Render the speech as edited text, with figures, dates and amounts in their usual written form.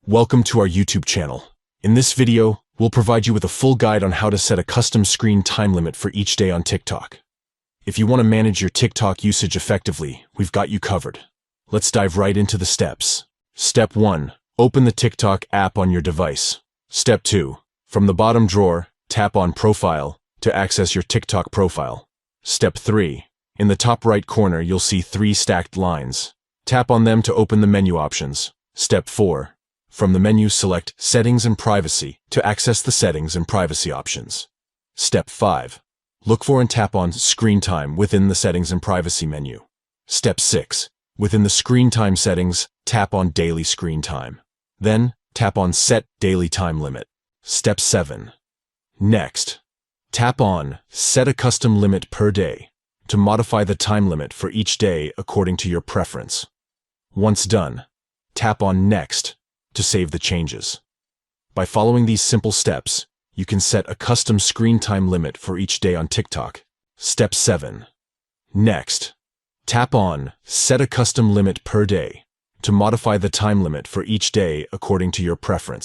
Welcome to our YouTube channel. In this video, we'll provide you with a full guide on how to set a custom screen time limit for each day on TikTok. If you want to manage your TikTok usage effectively, we've got you covered. Let's dive right into the steps. Step 1. Open the TikTok app on your device. Step 2. From the bottom drawer, tap on Profile to access your TikTok profile. Step 3. In the top right corner, you'll see 3 stacked lines. Tap on them to open the menu options. Step 4. From the menu, select Settings and Privacy to access the settings and privacy options. Step 5. Look for and tap on Screen Time within the Settings and Privacy menu. Step 6. Within the Screen Time settings, tap on Daily Screen Time. Then, tap on Set Daily Time Limit. Step 7. Next, tap on Set a Custom Limit per Day to modify the time limit for each day according to your preference. Once done, tap on Next to save the changes. By following these simple steps, you can set a custom screen time limit for each day on TikTok. Step 7. Next, tap on Set a Custom Limit per Day to modify the time limit for each day according to your preference.